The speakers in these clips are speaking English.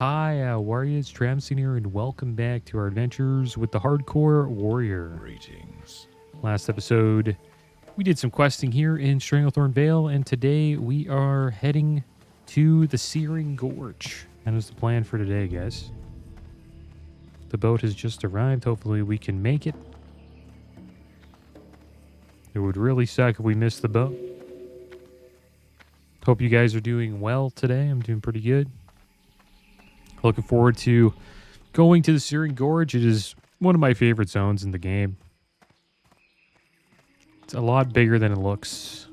Hi, Warriors, Tramsin here, and welcome back to our adventures with the Hardcore Warrior. Greetings. Last episode, we did some questing here in Stranglethorn Vale, and today we are heading to the Searing Gorge. That is the plan for today, guys. The boat has just arrived. Hopefully we can make it. It would really suck if we missed the boat. Hope you guys are doing well today. I'm doing pretty good. Looking forward to going to the Searing Gorge. It is one of my favorite zones in the game. It's a lot bigger than it looks.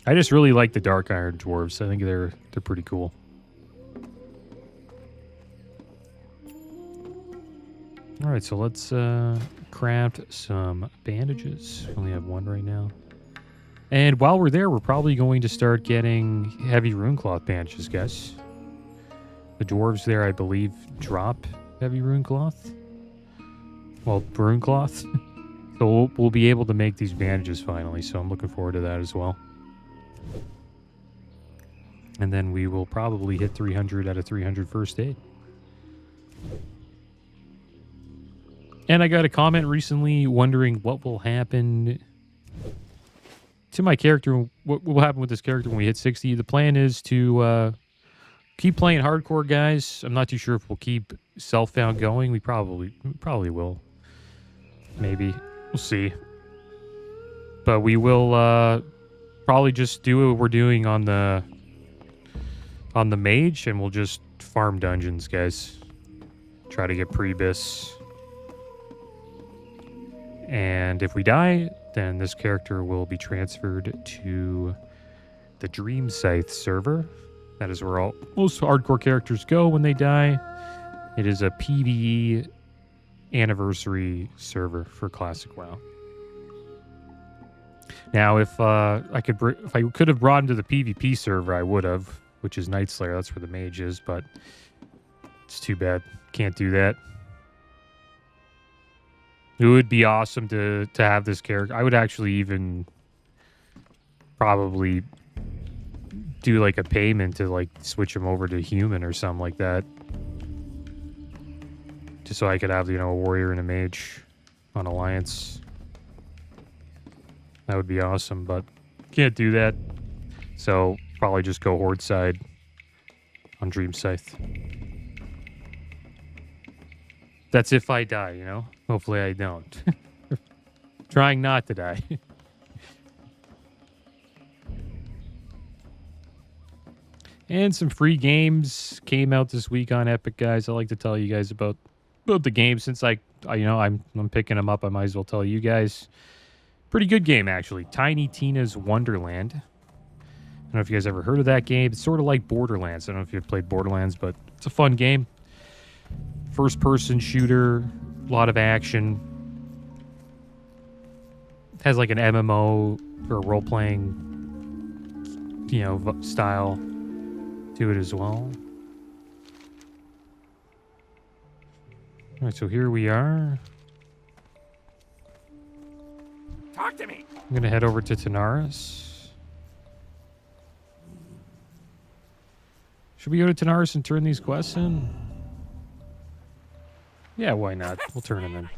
I just really like the Dark Iron Dwarves. I think they're pretty cool. All right, so let's craft some bandages. We only have one right now. And while we're there, we're probably going to start getting heavy rune cloth bandages, guys. The dwarves there, I believe, drop heavy rune cloth. Well, rune cloth. So we'll be able to make these bandages finally, so I'm looking forward to that as well. And then we will probably hit 300 out of 300 first aid. And I got a comment recently wondering what will happen to my character. What will happen with this character when we hit 60? The plan is to keep playing hardcore, guys. I'm not too sure if we'll keep self-found going. We probably will. Maybe. We'll see. But we will probably just do what we're doing on the mage, and we'll just farm dungeons, guys. Try to get pre-bis. And if we die, then this character will be transferred to the Dream Scythe server. That is where most hardcore characters go when they die. It is a PvE anniversary server for Classic WoW. Now, if I could have brought him to the PvP server, I would have, which is Night Slayer. That's where the mage is, but it's too bad. Can't do that. It would be awesome to have this character. I would actually even probably do like a payment to like switch him over to human or something like that. Just so I could have, a warrior and a mage on Alliance. That would be awesome, but can't do that. So probably just go Horde side on Dream Scythe. That's if I die, Hopefully I don't. Trying not to die. And some free games came out this week on Epic, guys. I like to tell you guys about the game since I'm picking them up. I might as well tell you guys. Pretty good game, actually. Tiny Tina's Wonderland. I don't know if you guys ever heard of that game. It's sort of like Borderlands. I don't know if you've played Borderlands, but it's a fun game. First-person shooter, a lot of action. It has like an MMO or role-playing, style to it as well. All right, so here we are. Talk to me. I'm going to head over to Tanaris. Should we go to Tanaris and turn these quests in? Yeah, why not? We'll turn them in.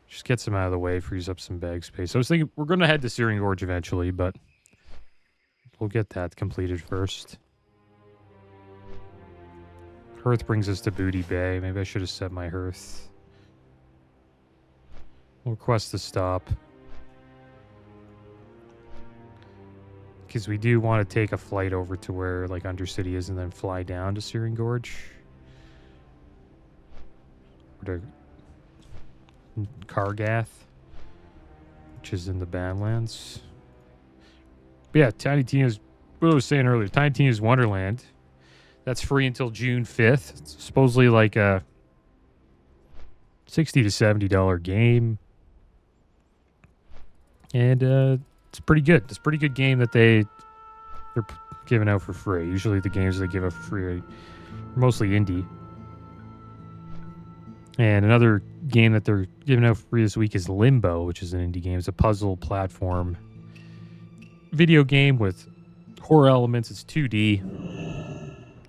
Just get some out of the way, frees up some bag space. I was thinking we're going to head to Searing Gorge eventually, but we'll get that completed first. Hearth brings us to Booty Bay. Maybe I should have set my hearth. We'll request to stop. Because we do want to take a flight over to where like Undercity is and then fly down to Searing Gorge. Or to Kargath, which is in the Badlands. But yeah, Tiny Tina's, what I was saying earlier, Tiny Tina's Wonderland. That's free until June 5th. It's supposedly like a $60 to $70 game. And it's pretty good. It's a pretty good game that they're giving out for free. Usually the games they give out for free are mostly indie. And another game that they're giving out for free this week is Limbo, which is an indie game. It's a puzzle platform video game with horror elements. It's 2D.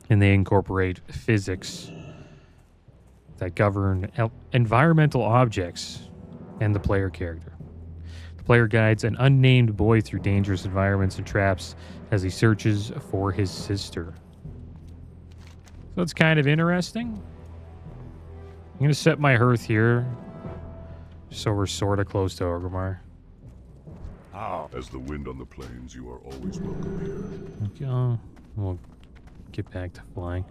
and they incorporate physics that govern environmental objects and the player character. The player guides an unnamed boy through dangerous environments and traps as he searches for his sister. So it's kind of interesting. I'm going to set my hearth here so we're sort of close to Orgrimmar. As the wind on the plains, you are always welcome here. Okay, we'll get back to flying.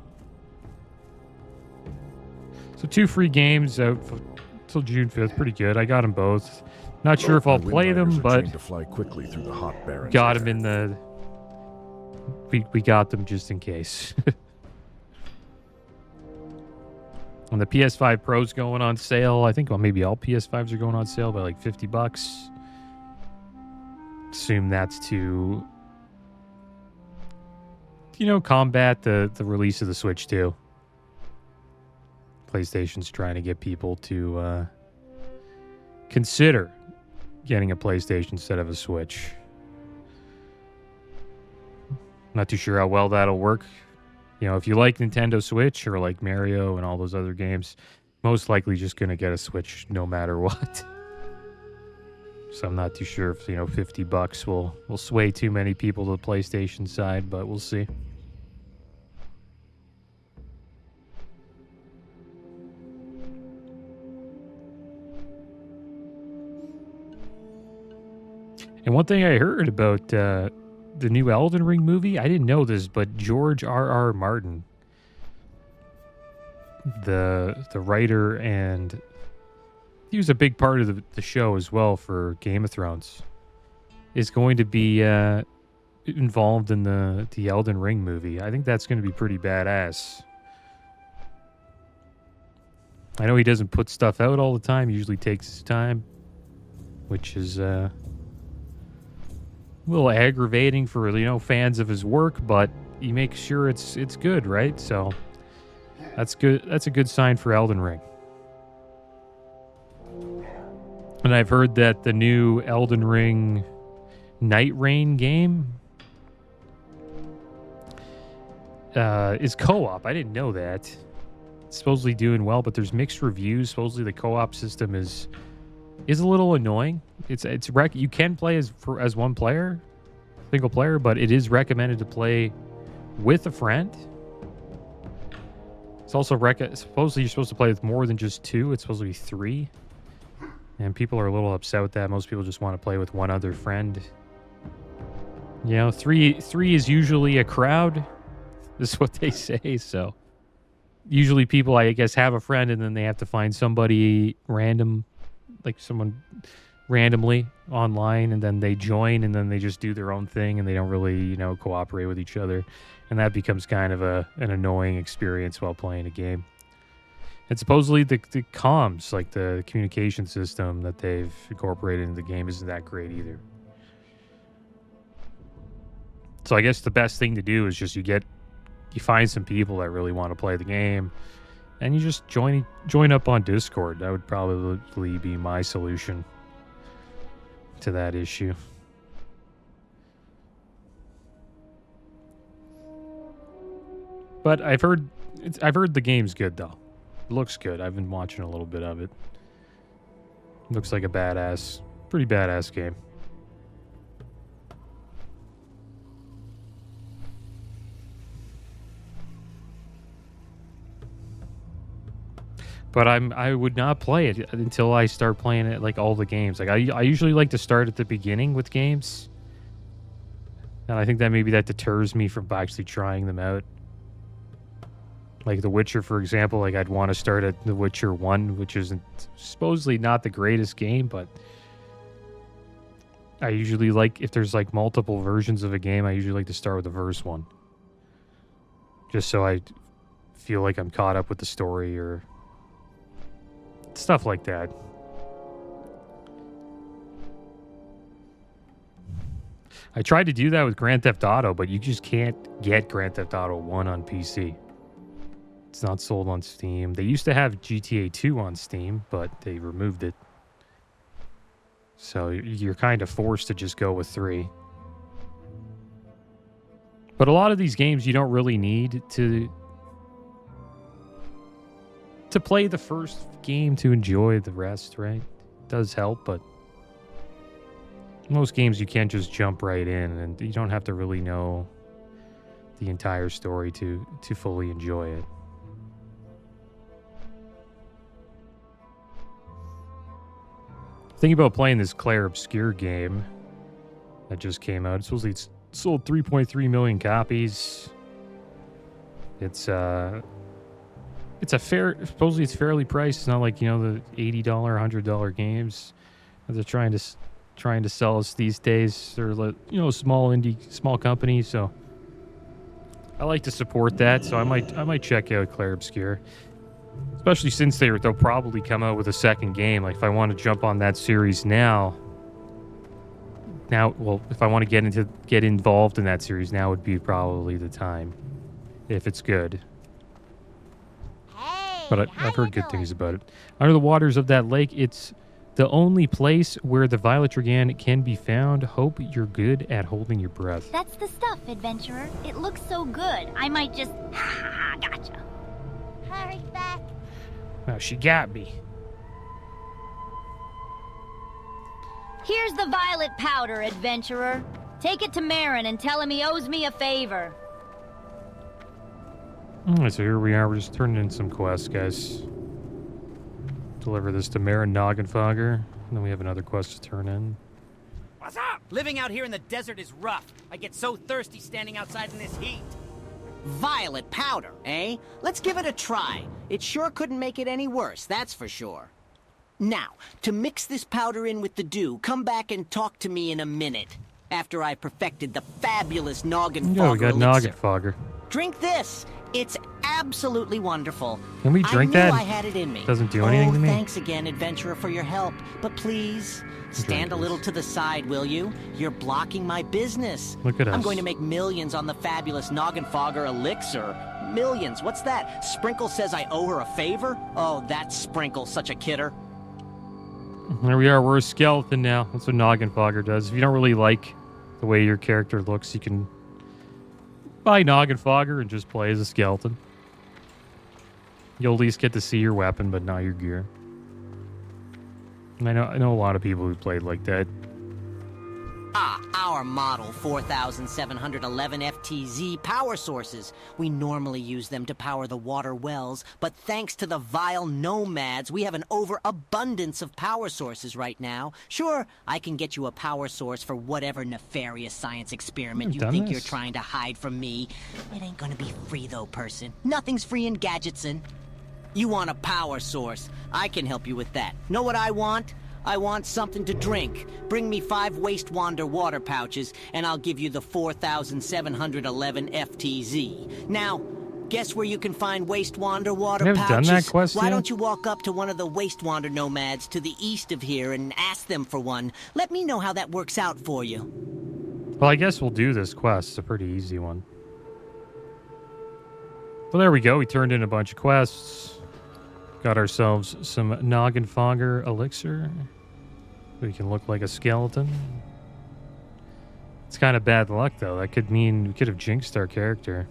So 2 free games out till June 5th. Pretty good. I got them both. Not sure if I'll play them, but to fly quickly through the hot barrens got them in the... We got them just in case. And the PS5 Pro's going on sale. I think maybe all PS5s are going on sale by like $50. Assume that's to, combat the release of the Switch 2. PlayStation's trying to get people to consider getting a PlayStation instead of a Switch. Not too sure how well that'll work. If you like Nintendo Switch or like Mario and all those other games, most likely just going to get a Switch no matter what. So I'm not too sure if, $50 will sway too many people to the PlayStation side, but we'll see. And one thing I heard about the new Elden Ring movie, I didn't know this, but George R.R. Martin, the writer, and he was a big part of the show as well for Game of Thrones, is going to be involved in the Elden Ring movie. I think that's going to be pretty badass. I know he doesn't put stuff out all the time. He usually takes his time, which is a little aggravating for fans of his work, but he makes sure it's good, right? So that's good. That's a good sign for Elden Ring. And I've heard that the new Elden Ring Night Rain game is co-op. I didn't know that. It's supposedly doing well, but there's mixed reviews. Supposedly the co-op system is a little annoying. You can play as one player, single player, but it is recommended to play with a friend. It's also supposedly you're supposed to play with more than just 2. It's supposed to be 3. And people are a little upset with that. Most people just want to play with one other friend. 3 is usually a crowd. This is what they say. So usually people, I guess, have a friend and then they have to find somebody random, like someone randomly online, and then they join and then they just do their own thing and they don't really, cooperate with each other. And that becomes kind of an annoying experience while playing a game. And supposedly the comms, like the communication system that they've incorporated into the game, isn't that great either. So I guess the best thing to do is just you find some people that really want to play the game, and you just join up on Discord. That would probably be my solution to that issue. But I've heard the game's good though. It looks good. I've been watching a little bit of it. Looks like a pretty badass game. But I would not play it until I start playing it, like all the games. Like I usually like to start at the beginning with games. And I think that maybe that deters me from actually trying them out. Like The Witcher, for example, like I'd want to start at The Witcher 1, which isn't supposedly not the greatest game, but I usually like, if there's like multiple versions of a game, I usually like to start with the first one. Just so I feel like I'm caught up with the story or stuff like that. I tried to do that with Grand Theft Auto, but you just can't get Grand Theft Auto 1 on PC. It's not sold on Steam. They used to have GTA 2 on Steam, but they removed it. So you're kind of forced to just go with 3. But a lot of these games you don't really need to play the first game to enjoy the rest, right? It does help, but most games you can't just jump right in, and you don't have to really know the entire story to fully enjoy it. Thinking about playing this Claire Obscure game that just came out. Supposedly it's sold 3.3 million copies. Supposedly it's fairly priced. It's not like, you know, the $80, $100 games that they're trying to sell us these days. They're, you know, small companies. So I like to support that. So I might check out Claire Obscure, especially since they'll probably come out with a second game. Like if I want to jump on that series now, if I want to get involved in that series, now would be probably the time, if it's good. But I've heard good things about it. Under the waters of that lake, it's the only place where the Violet Dragon can be found. Hope you're good at holding your breath. That's the stuff, adventurer. It looks so good. I might just... Gotcha. Hurry back. Well, she got me. Here's the violet powder, adventurer. Take it to Marin and tell him he owes me a favor. Alright, so here we are. We're just turning in some quests, guys. Deliver this to Marin Noggenfogger. And then we have another quest to turn in. What's up? Living out here in the desert is rough. I get so thirsty standing outside in this heat. Violet powder, eh? Let's give it a try. It sure couldn't make it any worse, that's for sure. Now, to mix this powder in with the dew, come back and talk to me in a minute. After I perfected the fabulous Noggenfogger Yeah, we got elixir. Noggenfogger. Drink this. It's absolutely wonderful. Can we drink that? I knew I had it in me. Doesn't do anything to me. Thanks again, adventurer, for your help. But please, stand a little to the side, will you? You're blocking my business. Look at us. I'm going to make millions on the fabulous Noggenfogger elixir. Millions. What's that? Sprinkle says I owe her a favor? Oh, that's Sprinkle, such a kidder. There we are. We're a skeleton now. That's what Noggenfogger does. If you don't really like the way your character looks, you can buy Noggenfogger and just play as a skeleton. You'll at least get to see your weapon, but not your gear. And I know a lot of people who played like that. Ah, our model 4711 FTZ power sources. We normally use them to power the water wells, but thanks to the vile nomads, we have an overabundance of power sources right now. Sure, I can get you a power source for whatever nefarious science experiment you think you're trying to hide from me. It ain't gonna be free though, person. Nothing's free in Gadgetson. You want a power source? I can help you with that. Know what I want? I want something to drink. Bring me 5 Waste Wander water pouches, and I'll give you the 4711 FTZ. Now, guess where you can find Waste Wander water pouches? Never done that quest Why yet? don't you walk up to one of the Waste Wander nomads to the east of here and ask them for one? Let me know how that works out for you. Well, I guess we'll do this quest. It's a pretty easy one. Well, there we go. We turned in a bunch of quests. Got ourselves some Noggenfogger elixir. We can look like a skeleton. It's kind of bad luck, though. That could mean we could have jinxed our character.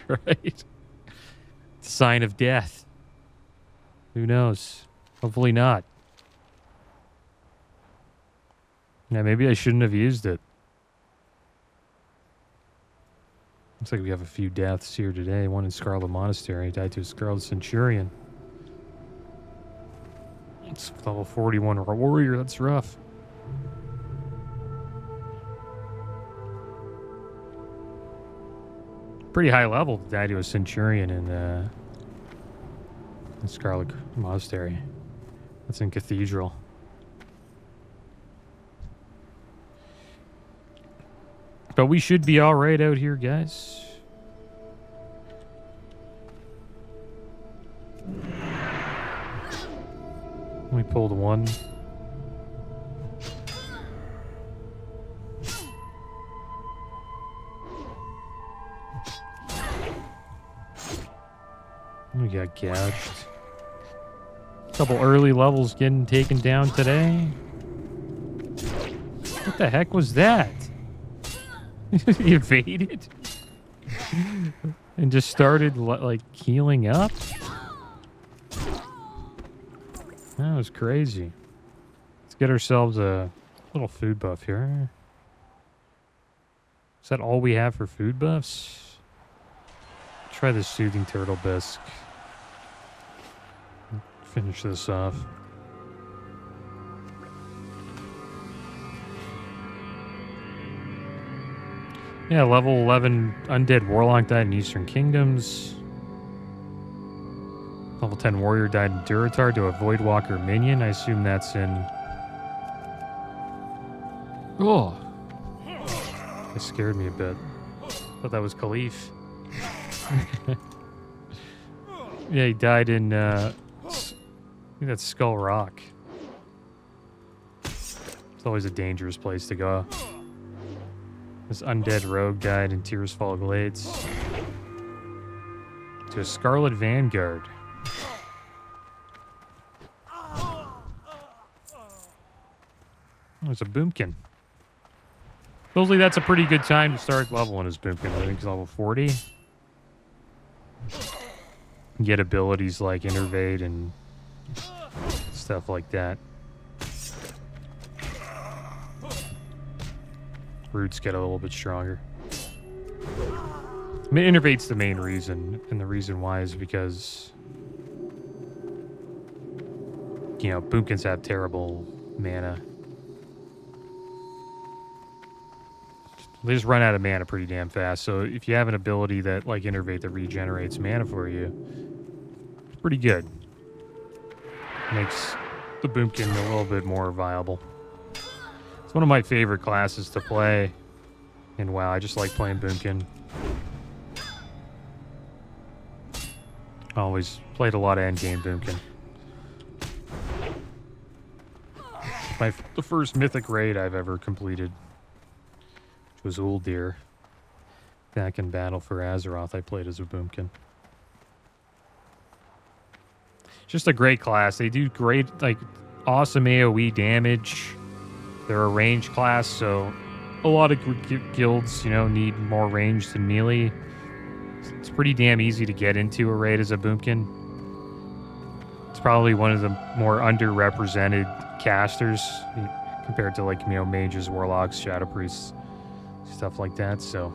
Right? Sign of death. Who knows? Hopefully not. Yeah, maybe I shouldn't have used it. Looks like we have a few deaths here today. One in Scarlet Monastery. Died to a Scarlet Centurion. It's level 41 warrior. That's rough. Pretty high level to die to a Centurion in Scarlet Monastery. That's in Cathedral. But we should be all right out here, guys. We pulled one. We got gouged. Couple early levels getting taken down today. What the heck was that? He evaded and just started like healing up. That was crazy. Let's get ourselves a little food buff here. Is that all we have for food buffs? Try the soothing turtle bisque. Finish this off. Yeah, level 11 undead warlock died in Eastern Kingdoms. Level 10 warrior died in Durotar to a Voidwalker minion. I assume that's in... Oh! It scared me a bit. Thought that was Khalif. Yeah, he died in... I think that's Skull Rock. It's always a dangerous place to go. This undead rogue died in Tears Fall Glades. To a Scarlet Vanguard. Oh, it's a boomkin. Supposedly that's a pretty good time to start leveling his boomkin. I think it's level 40. Get abilities like Innervate and stuff like that. Roots get a little bit stronger. I mean, Innervate's the main reason, and the reason why is because, you know, boomkins have terrible mana. They just run out of mana pretty damn fast, so if you have an ability that, like Innervate, that regenerates mana for you, it's pretty good. Makes the boomkin a little bit more viable. It's one of my favorite classes to play in WoW. I just like playing boomkin. Always played a lot of endgame boomkin. The first mythic raid I've ever completed, which was Uldir. Back in Battle for Azeroth, I played as a boomkin. Just a great class. They do great, like, awesome AoE damage. They're a range class, so a lot of guilds, you know, need more range than melee. It's pretty damn easy to get into a raid as a boomkin. It's probably one of the more underrepresented casters compared to, like, you know, mages, warlocks, shadow priests, stuff like that. So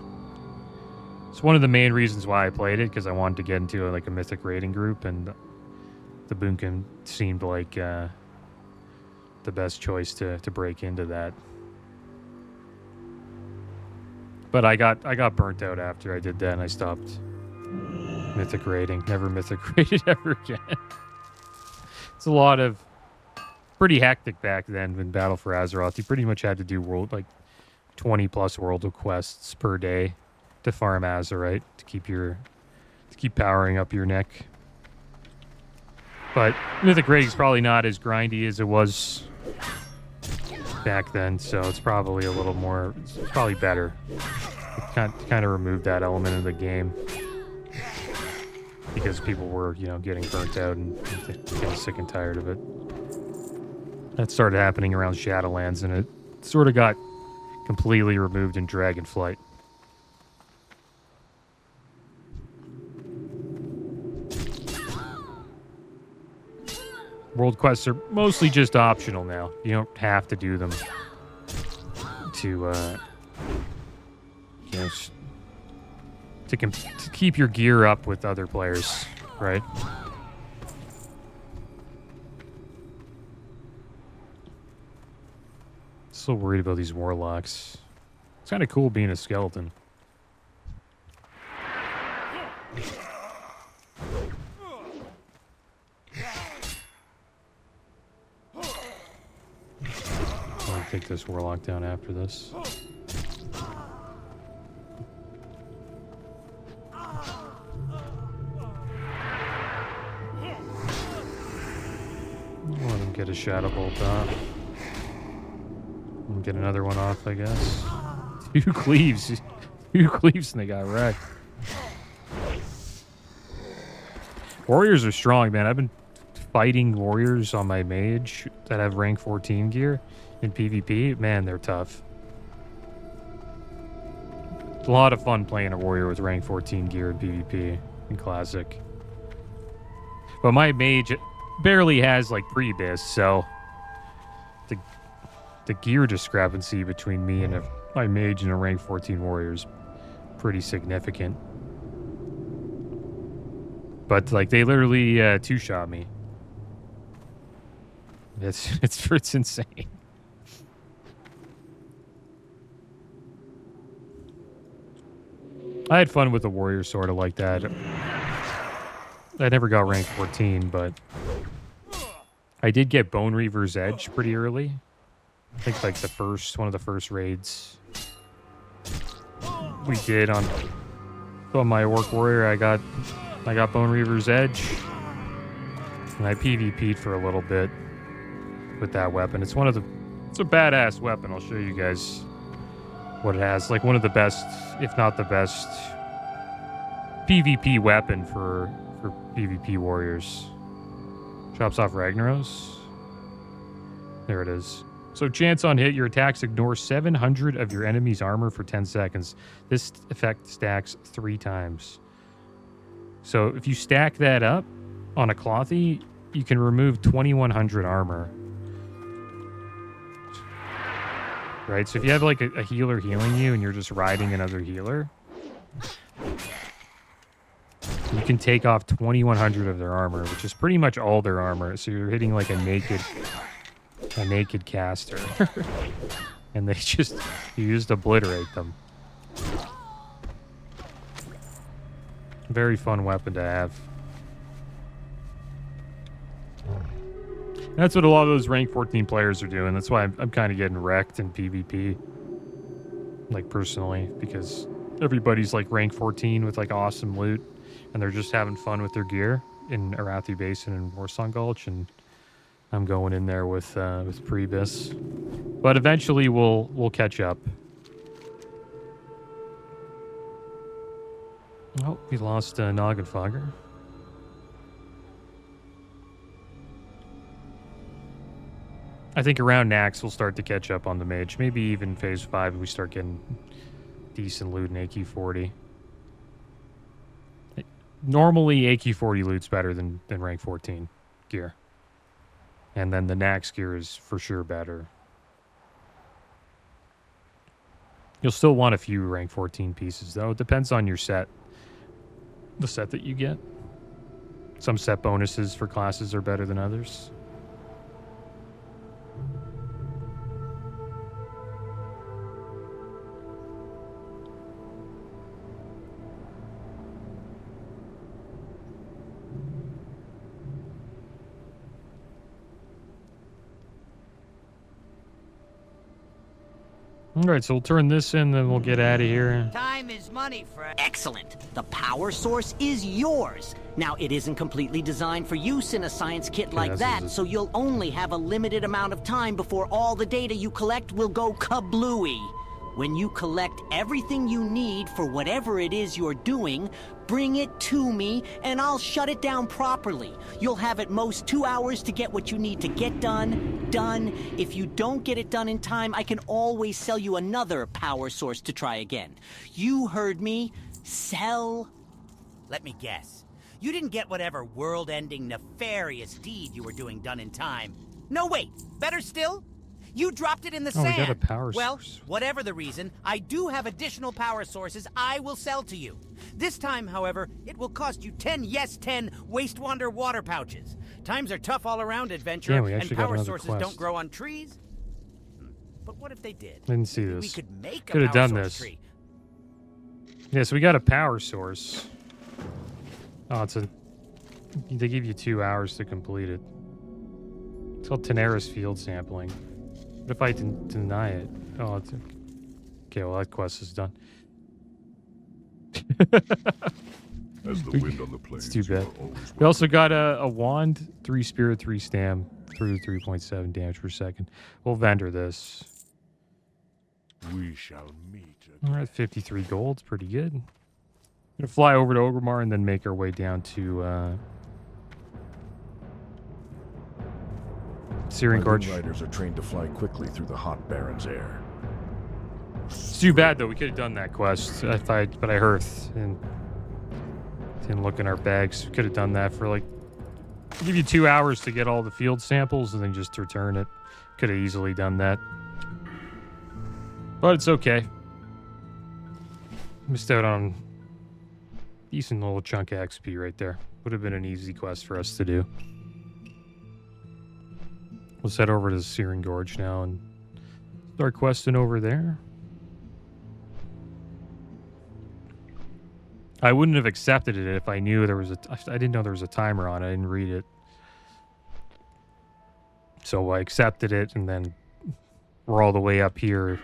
it's one of the main reasons why I played it, because I wanted to get into like a mythic raiding group, and the boomkin seemed like the best choice to break into that. But I got burnt out after I did that, and I stopped mythic raiding. Never mythic raided ever again. It's a lot of pretty hectic back then in Battle for Azeroth. You pretty much had to do 20 plus world of quests per day to farm Azerite to keep powering up your neck. But mythic raiding is probably not as grindy as it was back then, so it's probably a little more, it's probably better. It kind of removed that element of the game because people were, you know, getting burnt out and getting sick and tired of it. That started happening around Shadowlands, and it sort of got completely removed in Dragonflight. World quests are mostly just optional now. You don't have to do them to, you know, to keep your gear up with other players, right? So worried about these warlocks. It's kind of cool being a skeleton. I'll take this warlock down after this. Let him get a shadow bolt off. And get another one off, I guess. Two cleaves, and they got wrecked. Warriors are strong, man. I've been fighting warriors on my mage that have rank 14 gear in PvP. Man, they're tough. a lot of fun playing a warrior with rank 14 gear in PvP in Classic. But my mage barely has like pre-bis, so the gear discrepancy between me and my mage and a rank 14 warrior is pretty significant. But like they literally two-shot me. It's insane. I had fun with the warrior sort of like that. I never got rank 14, but I did get Bone Reaver's Edge pretty early. I think like one of the first raids we did on my Orc Warrior. I got Bone Reaver's Edge, and I PvP'd for a little bit with that weapon. It's a badass weapon. I'll show you guys what it has. Like one of the best, if not the best, PvP weapon for PvP warriors. Chops off Ragnaros. There it is. So chance on hit, your attacks ignore 700 of your enemy's armor for 10 seconds. This effect stacks 3 times. So if you stack that up on a Clothy, you can remove 2100 armor. Right, so if you have like a healer healing you and you're just riding another healer, you can take off 2100 of their armor, which is pretty much all their armor. So you're hitting like a naked caster. And you just obliterate them. Very fun weapon to have. That's what a lot of those rank 14 players are doing. That's why I'm kind of getting wrecked in PvP. Like, personally. Because everybody's, like, rank 14 with, like, awesome loot. And they're just having fun with their gear in Arathi Basin and Warsong Gulch. And I'm going in there with Prebis. But eventually we'll catch up. Oh, we lost Noggenfogger. I think around Nax we'll start to catch up on the mage. Maybe even phase 5 we start getting decent loot in AQ40. Normally AQ40 loot's better than rank 14 gear. And then the Nax gear is for sure better. You'll still want a few rank 14 pieces though. It depends on your set. The set that you get. Some set bonuses for classes are better than others. All right, so we'll turn this in, then we'll get out of here. Time is money, Fred. Excellent. The power source is yours. Now, it isn't completely designed for use in a science kit like that, so you'll only have a limited amount of time before all the data you collect will go kablooey. When you collect everything you need for whatever it is you're doing, bring it to me, and I'll shut it down properly. You'll have at most 2 hours to get what you need to get done. If you don't get it done in time, I can always sell you another power source to try again. You heard me. Sell. Let me guess. You didn't get whatever world-ending nefarious deed you were doing done in time. No, wait. Better still? You dropped it in the sand. We got a power well, source. Whatever the reason, I do have additional power sources I will sell to you. This time, however, it will cost you 10 Wastewander water pouches. Times are tough all around, adventurer, we and actually got power another sources quest. don't grow on trees. But what if they did? Didn't see Maybe this. We could make Could a have power done source this. tree. Yeah, so we got a power source. Oh, they give you 2 hours to complete it. It's called Tenaris Field Sampling. What if I deny it? Oh, it's okay. Well, that quest is done. As the wind on the plains, It's too you are bad. always We also got a wand, 3 spirit, 3 stam, through 3.7 damage per second. We'll vendor this. We shall meet. All right, 53 gold. It's pretty good. Gonna fly over to Orgrimmar and then make our way down to Searing My Gorge. Moon Riders are trained to fly quickly through the hot Baron's air. It's too bad though. We could have done that quest but I hearthed and didn't look in our bags. We could have done that for like give you 2 hours to get all the field samples and then just return it. Could have easily done that, but it's okay. Missed out on decent little chunk of XP right there. Would have been an easy quest for us to do. Let's head over to the Searing Gorge now and start questing over there. I wouldn't have accepted it if I knew there was I didn't know there was a timer on it. I didn't read it. So I accepted it, and then we're all the way up here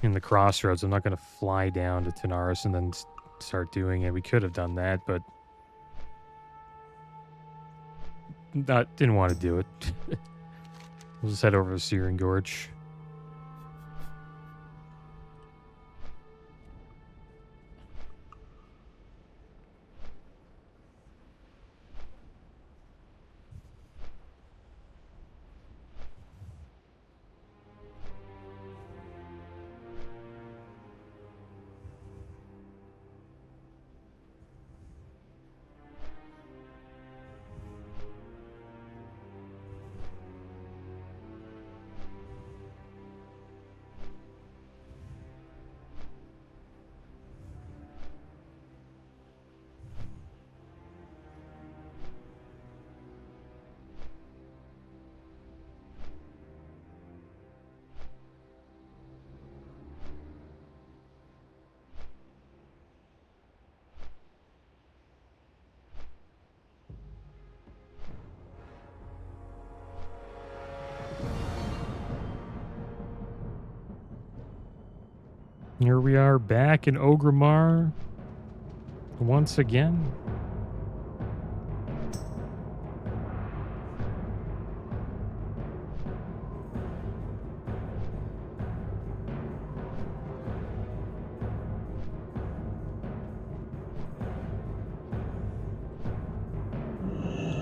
in the crossroads. I'm not going to fly down to Tanaris and then start doing it. We could have done that, but didn't want to do it. We'll just head over to Searing Gorge. Here we are back in Ogrimmar once again.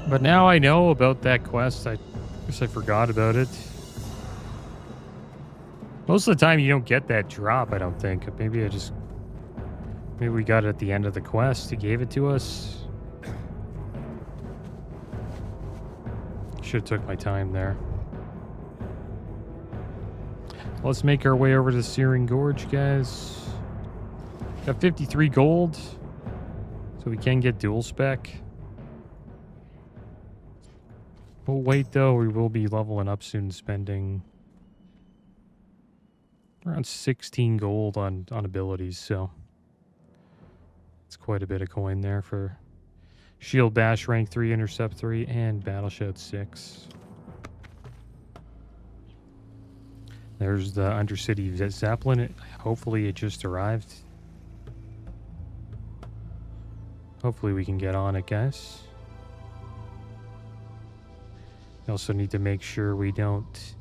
But now I know about that quest. I guess I forgot about it. Most of the time you don't get that drop, I don't think. Maybe we got it at the end of the quest. He gave it to us. Should have took my time there. Let's make our way over to the Searing Gorge, guys. Got 53 gold, so we can get dual spec. We'll wait though, we will be leveling up soon, spending around 16 gold on abilities, so it's quite a bit of coin there for Shield Bash rank 3, Intercept 3, and Battle Shout 6. There's the Undercity Zeppelin. Hopefully it just arrived. Hopefully we can get on it, guys. We also need to make sure we don't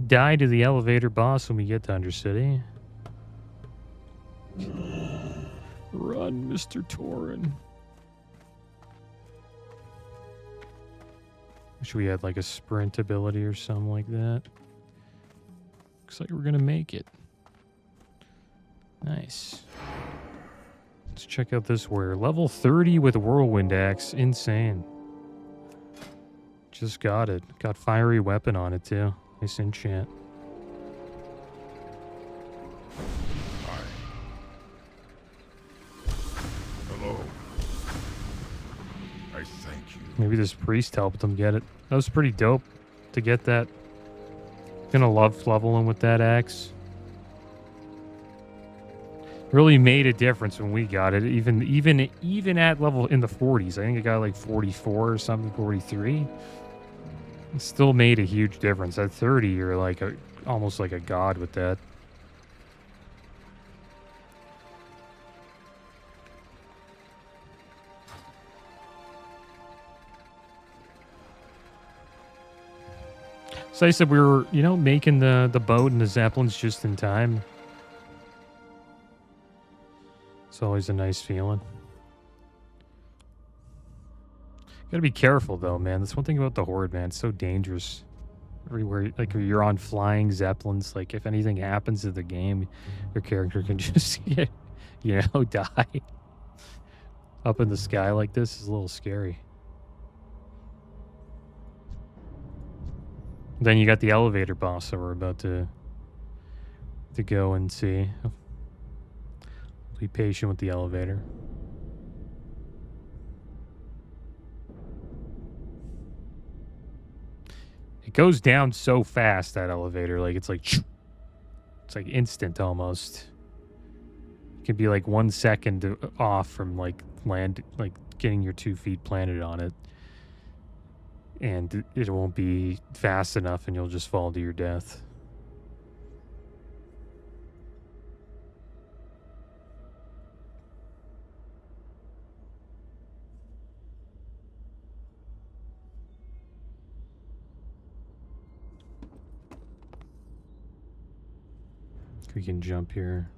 die to the elevator boss when we get to Undercity. Run, Mr. Tauren. Wish we had like a sprint ability or something like that. Looks like we're gonna make it. Nice. Let's check out this warrior. Level 30 with Whirlwind Axe. Insane. Just got it. Got Fiery Weapon on it too. Nice enchant. Hi. Hello. I thank you. Maybe this priest helped him get it. That was pretty dope to get that. Gonna love leveling with that axe. Really made a difference when we got it. Even at level in the 40s. I think it got like 44 or something, 43. It still made a huge difference. At 30, you're like almost like a god with that. So I said we were, making the boat and the zeppelins just in time. It's always a nice feeling. Gotta be careful though, man. That's one thing about the Horde, man. It's so dangerous. everywhere. Like you're on flying zeppelins. Like if anything happens to the game, your character can just get, die. Up in the sky like this is a little scary. Then you got the elevator boss that we're about to go and see. Be patient with the elevator. It goes down so fast, that elevator. Like it's like instant almost. It can be like 1 second off from like getting your 2 feet planted on it. And it won't be fast enough and you'll just fall to your death. We can jump here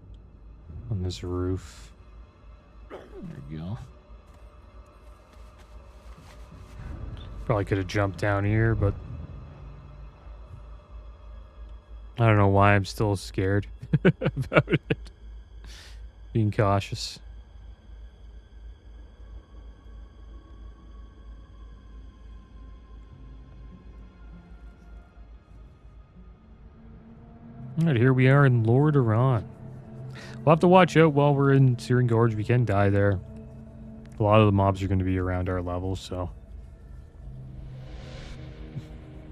on this roof. There we go. Probably could have jumped down here, but I don't know why I'm still scared about it. Being cautious. All right, here we are in Lordaeron. We'll have to watch out while we're in Searing Gorge. We can die there. A lot of the mobs are going to be around our level, so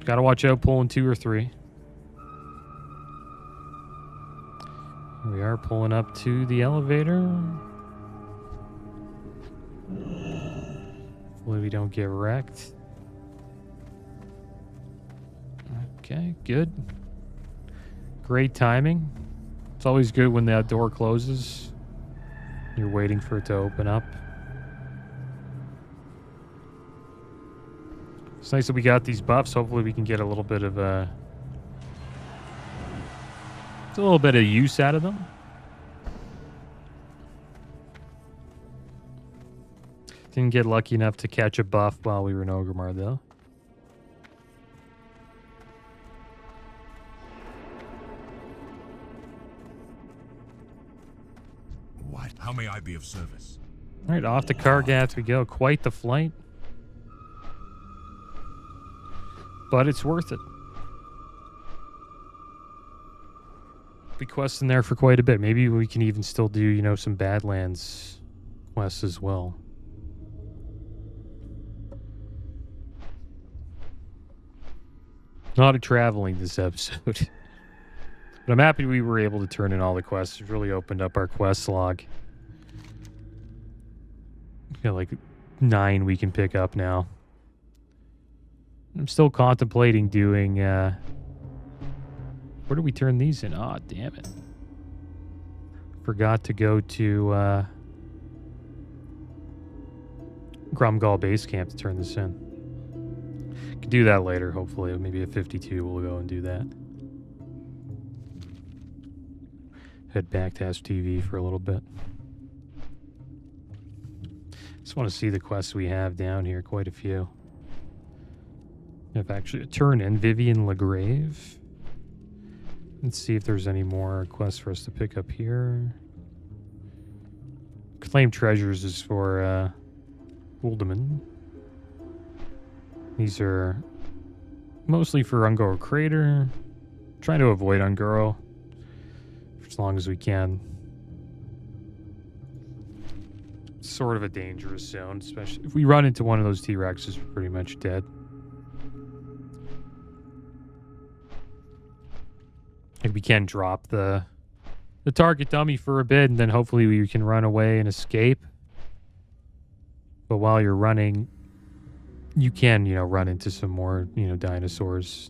gotta watch out pulling 2 or 3. Here we are pulling up to the elevator. Hopefully we don't get wrecked. Okay, good. Great timing. It's always good when that door closes. You're waiting for it to open up. It's nice that we got these buffs. Hopefully we can get a little bit of use out of them. Didn't get lucky enough to catch a buff while we were in Orgrimmar though. What? How may I be of service? All right, off to Kargath we go. Quite the flight. But it's worth it. Be questing there for quite a bit. Maybe we can even still do, some Badlands quests as well. A lot of traveling this episode. But I'm happy we were able to turn in all the quests. It really opened up our quest log. Got like 9 we can pick up now. I'm still contemplating doing, where do we turn these in? Aw, damn it. Forgot to go to, Grumgall Base Camp to turn this in. Could do that later, hopefully. Maybe at 52 we'll go and do that. Head back to STV for a little bit. Just want to see the quests we have down here. Quite a few. We have actually a turn in Vivian Legrave. Let's see if there's any more quests for us to pick up here. Claim Treasures is for Uldaman. These are mostly for Ungoro Crater. Trying to avoid Ungoro for as long as we can. It's sort of a dangerous zone, especially if we run into one of those T-Rexes, we're pretty much dead. Like we can drop the target dummy for a bit, and then hopefully we can run away and escape. But while you're running, you can, run into some more, dinosaurs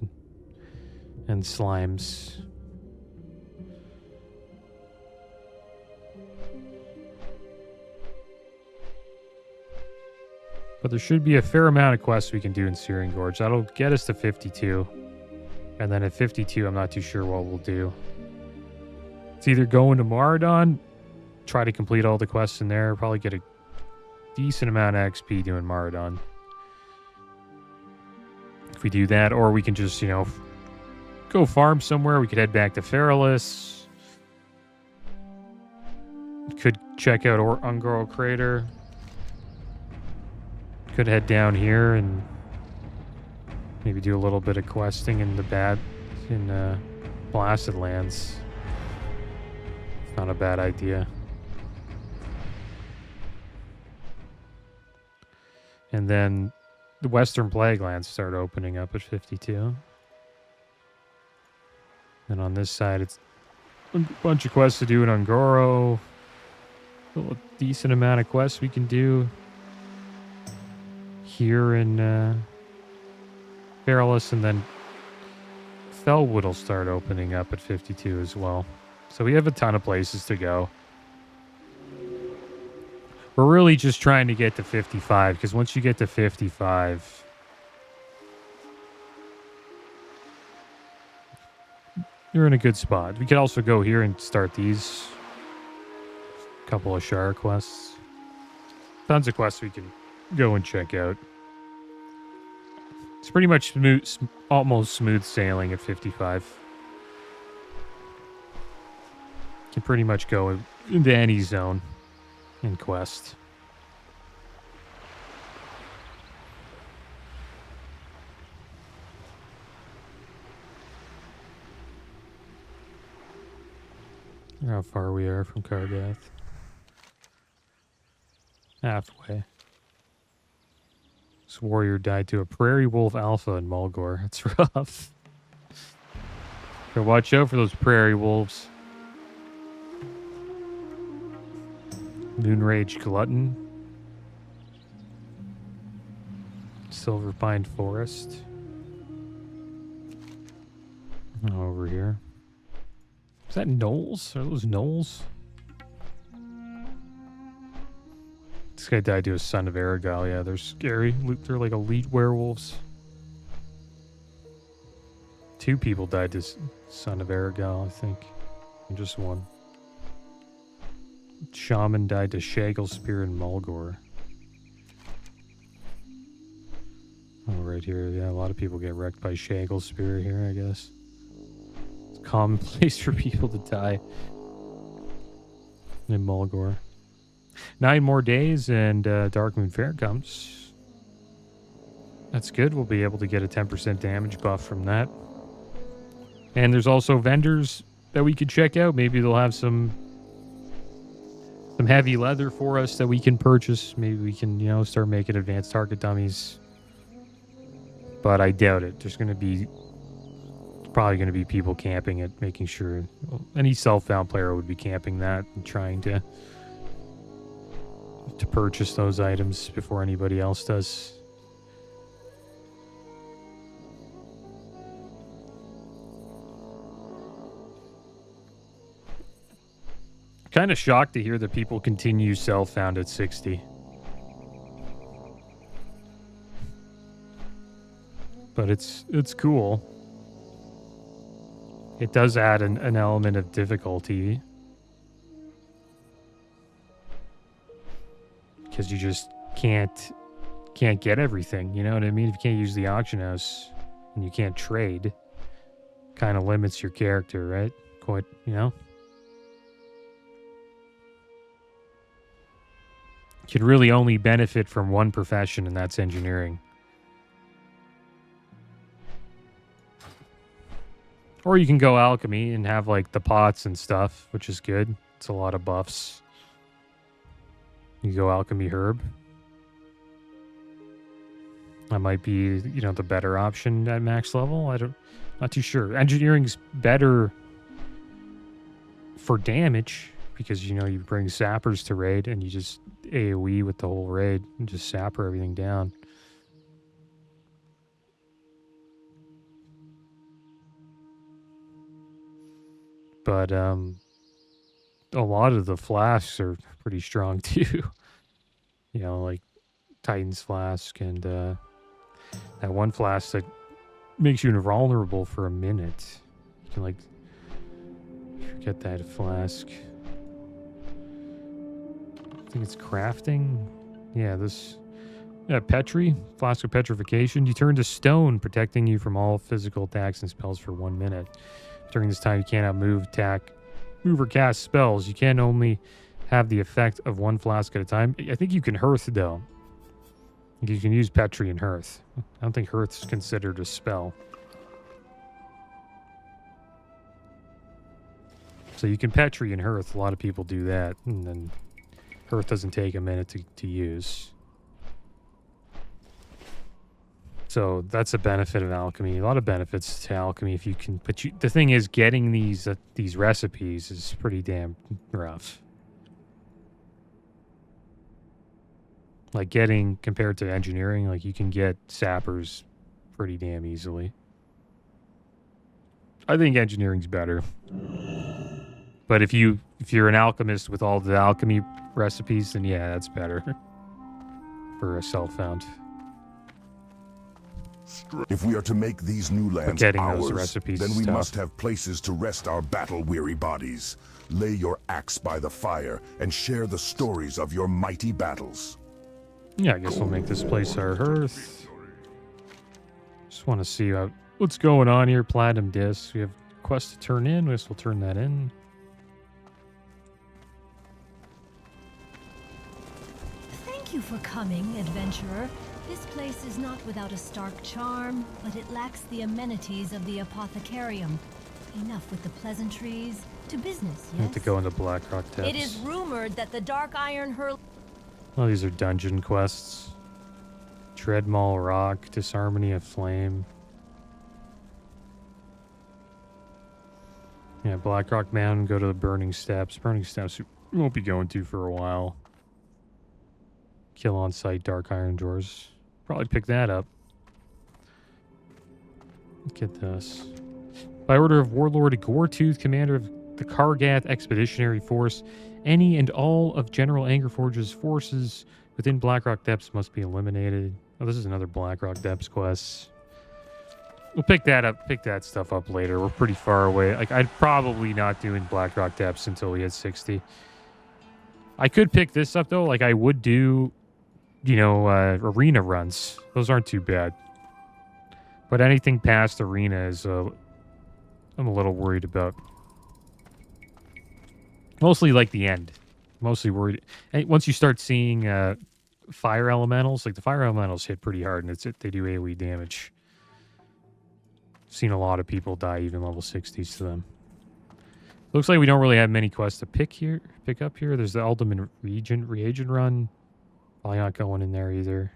and slimes. But there should be a fair amount of quests we can do in Searing Gorge. That'll get us to 52. And then at 52, I'm not too sure what we'll do. It's either going to Maradon, try to complete all the quests in there, probably get a decent amount of XP doing Maradon. If we do that, or we can just, go farm somewhere. We could head back to Feralis. Could check out Ungoro Crater. Could head down here and maybe do a little bit of questing in the Blasted Lands. Not a bad idea. And then the Western Plaguelands start opening up at 52. And on this side, it's a bunch of quests to do in Ungoro. A decent amount of quests we can do here in Feralis, and then Felwood will start opening up at 52 as well. So we have a ton of places to go. We're really just trying to get to 55, because once you get to 55, you're in a good spot. We could also go here and start these. A couple of Shard quests. Tons of quests we can go and check out. It's pretty much almost smooth sailing at 55. Can pretty much go into any zone in quest. How far we are from Kargath. Halfway. This warrior died to a prairie wolf alpha in Mulgore. That's rough. So watch out for those prairie wolves. Moonrage Glutton. Silver Pine Forest. Over here. Is that gnolls? Are those gnolls? This guy died to a son of Aragal. Yeah, they're scary. They're like elite werewolves. 2 people died to son of Aragal, I think. And just 1. Shaman died to Shaggle Spear in Mulgore. Oh, right here. Yeah, a lot of people get wrecked by Shaggle Spear here, I guess. It's a common place for people to die in Mulgore. 9 more days and Darkmoon Fair comes. That's good. We'll be able to get a 10% damage buff from that. And there's also vendors that we could check out. Maybe they'll have some heavy leather for us that we can purchase. Maybe we can, start making advanced target dummies. But I doubt it. There's probably going to be people camping it, making sure any self-found player would be camping that and trying to purchase those items before anybody else does. Kind of shocked to hear that people continue self-found at 60. But it's cool. It does add an element of difficulty. Because you just can't get everything, you know what I mean? If you can't use the auction house and you can't trade, kind of limits your character, right? Quite, You can really only benefit from one profession, and that's engineering. Or you can go alchemy and have like the pots and stuff, which is good. It's a lot of buffs. You go alchemy herb. That might be, the better option at max level. Not too sure. Engineering's better for damage because, you bring sappers to raid and you just AoE with the whole raid and just sapper everything down. But a lot of the flasks are pretty strong too. Like Titan's Flask and that one flask that makes you invulnerable for a minute. You can forget that flask. I think it's crafting. Yeah, this Yeah, Petri, Flask of Petrification. You turn to stone, protecting you from all physical attacks and spells for 1 minute. During this time, you cannot move, attack, move or cast spells. You can only have the effect of 1 flask at a time. I think you can hearth, though. You can use Petri and hearth. I don't think hearth's considered a spell. So you can Petri and hearth. A lot of people do that. And then hearth doesn't take a minute to use. So that's a benefit of alchemy. A lot of benefits to alchemy if you can. But the thing is, getting these recipes is pretty damn rough. Like getting compared to engineering, like you can get sappers pretty damn easily. I think engineering's better. But if you're an alchemist with all the alchemy recipes, then yeah, that's better for a self-found. If we are to make these new lands getting ours, those recipes then is we tough. must have places to rest our battle-weary bodies. Lay your axe by the fire and share the stories of your mighty battles. Yeah, I guess we'll make this place our hearth. Just want to see what's going on here. Platinum discs. We have quest to turn in. I guess we'll turn that in. Thank you for coming, adventurer. This place is not without a stark charm, but it lacks the amenities of the apothecarium. Enough with the pleasantries. To business, I have to yes? go into Blackrock Depths. It is rumored that the Dark Iron Hurl... Oh, these are dungeon quests. Treadmall Rock, Disharmony of Flame. Yeah, Blackrock Mountain, go to the Burning Steps. Burning Steps we won't be going to for a while. Kill on sight, Dark Iron Drawers. Probably pick that up. Get this. By order of Warlord Goretooth, commander of the Kargath Expeditionary Force, any and all of General Angerforge's forces within Blackrock Depths must be eliminated. Oh, this is another Blackrock Depths quest. We'll pick that up, pick that stuff up later. We're pretty far away. Like, I'd probably not doing Blackrock Depths until we hit 60. I could pick this up, though. Like, I would do, you know, arena runs. Those aren't too bad. But anything past arena is, I'm a little worried about. Mostly like the end. Mostly worried. And once you start seeing fire elementals, like the fire elementals hit pretty hard, and they do AoE damage. Seen a lot of people die even level 60s to them. Looks like we don't really have many quests to pick up here. There's the Ultimate Reagent Run. Probably not going in there either.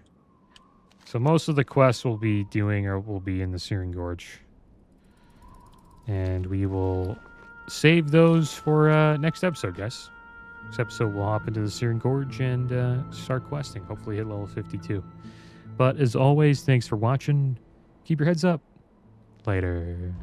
So most of the quests we'll be doing will be in the Searing Gorge. And we will save those for next episode, guys. Next episode, we'll hop into the Searing Gorge and start questing. Hopefully hit level 52. But as always, thanks for watching. Keep your heads up. Later.